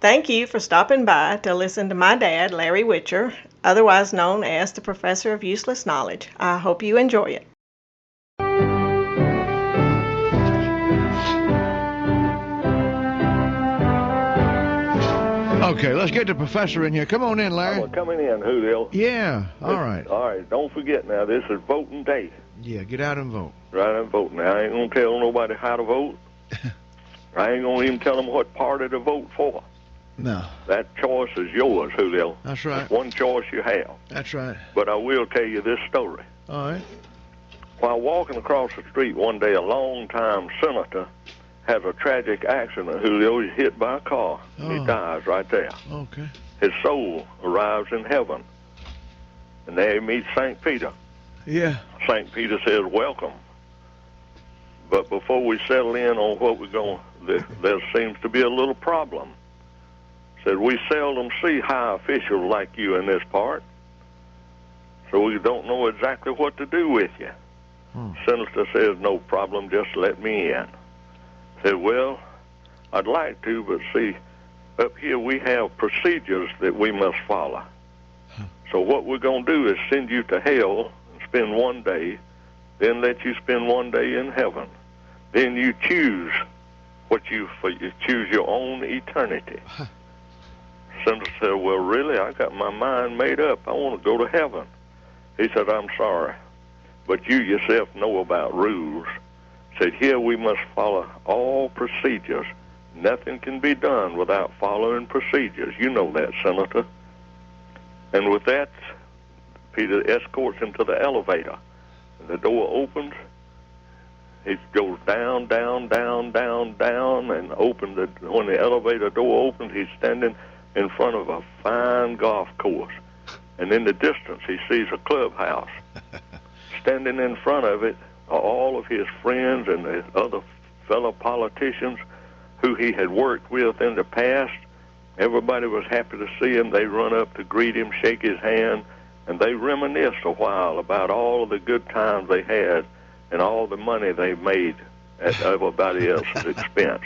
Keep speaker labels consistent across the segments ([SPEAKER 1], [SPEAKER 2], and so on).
[SPEAKER 1] Thank you for stopping by to listen to my dad, Larry Witcher, otherwise known as the Professor of Useless Knowledge. I hope you enjoy it.
[SPEAKER 2] Okay, let's get the professor in here. Come on in, Larry.
[SPEAKER 3] I'm coming in, Julio.
[SPEAKER 2] Yeah, all right.
[SPEAKER 3] All right, don't forget now, this is voting day.
[SPEAKER 2] Yeah, get out and vote.
[SPEAKER 3] Right, and vote. Now, I ain't going to tell nobody how to vote. I ain't going to even tell them what party to vote for.
[SPEAKER 2] No.
[SPEAKER 3] That choice is yours, Julio.
[SPEAKER 2] That's right.
[SPEAKER 3] It's one choice you have.
[SPEAKER 2] That's right.
[SPEAKER 3] But I will tell you this story.
[SPEAKER 2] All right.
[SPEAKER 3] While walking across the street one day, a long-time senator has a tragic accident. Julio is hit by a car.
[SPEAKER 2] Oh.
[SPEAKER 3] He dies right there.
[SPEAKER 2] Okay.
[SPEAKER 3] His soul arrives in heaven. And there he meets St. Peter.
[SPEAKER 2] Yeah.
[SPEAKER 3] St. Peter says, welcome. But before we settle in on what we're going, there seems to be a little problem. Said, we seldom see high officials like you in this part, so we don't know exactly what to do with you. Senator says, no problem, just let me in. Said, well, I'd like to, but see, up here we have procedures that we must follow. So what we're going to do is send you to hell and spend one day, then let you spend one day in heaven. Then you choose you choose your own eternity. Senator said, well, really, I got my mind made up. I want to go to heaven. He said, I'm sorry, but you yourself know about rules. Said, here we must follow all procedures. Nothing can be done without following procedures. You know that, Senator. And with that, Peter escorts him to the elevator. The door opens. He goes down, down, down, down, down, and when the elevator door opens, he's standing in front of a fine golf course. And in the distance, he sees a clubhouse. Standing in front of it are all of his friends and the other fellow politicians who he had worked with in the past. Everybody was happy to see him. They run up to greet him, shake his hand, and they reminisce a while about all of the good times they had and all the money they made at everybody else's expense.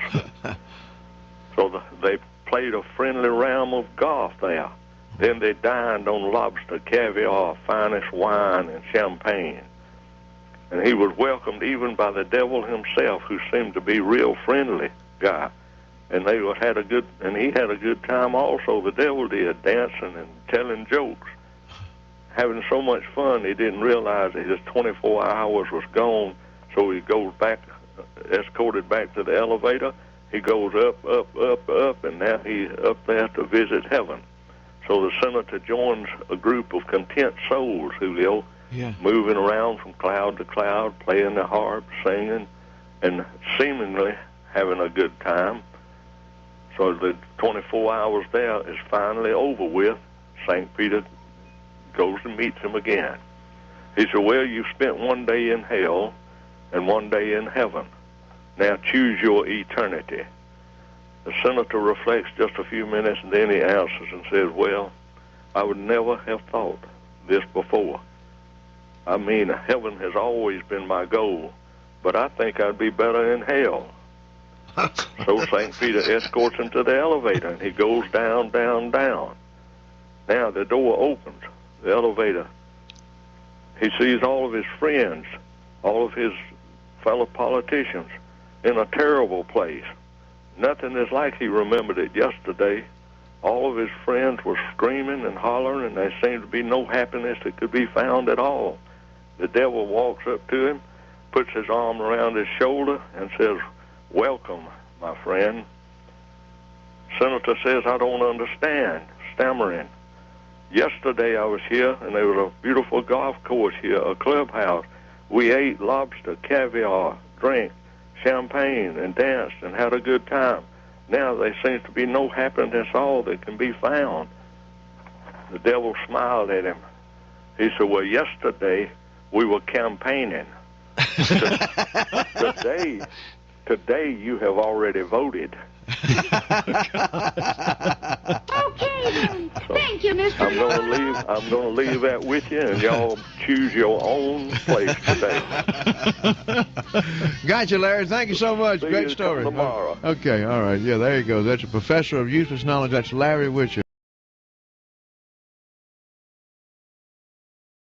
[SPEAKER 3] So they played a friendly round of golf there. Then they dined on lobster, caviar, finest wine, and champagne. And he was welcomed even by the devil himself, who seemed to be a real friendly guy. And he had a good time also. The devil did, dancing and telling jokes, having so much fun he didn't realize that his 24 hours was gone. So he goes back, escorted back to the elevator. He goes up, up, up, up, and now he's up there to visit heaven. So the senator joins a group of content souls, Julio, moving around from cloud to cloud, playing the harp, singing, and seemingly having a good time. So the 24 hours there is finally over with. St. Peter goes and meets him again. He said, well, you spent one day in hell and one day in heaven. Now choose your eternity. The senator reflects just a few minutes, and then he answers and says, well, I would never have thought this before. I mean, heaven has always been my goal, but I think I'd be better in hell. So St. Peter escorts him to the elevator, and he goes down, down, down. Now the door opens, the elevator. He sees all of his friends, all of his fellow politicians in a terrible place. Nothing is like he remembered it yesterday. All of his friends were screaming and hollering, and there seemed to be no happiness that could be found at all. The devil walks up to him, puts his arm around his shoulder, and says, welcome, my friend. Senator says, I don't understand, stammering. Yesterday I was here, and there was a beautiful golf course here, a clubhouse. We ate lobster, caviar, drank champagne, and danced and had a good time. Now there seems to be no happiness at all that can be found. The devil smiled at him. He said, well, yesterday we were campaigning. Today you have already voted.
[SPEAKER 4] Okay. Thank you, Mr.
[SPEAKER 3] I'm gonna leave that with you, and y'all choose your own place today.
[SPEAKER 2] Gotcha, Larry. Thank you so much.
[SPEAKER 3] See
[SPEAKER 2] Great
[SPEAKER 3] you
[SPEAKER 2] story.
[SPEAKER 3] tomorrow.
[SPEAKER 2] Okay, all right. Yeah, there you go. That's a professor of useless knowledge. That's Larry Witcher.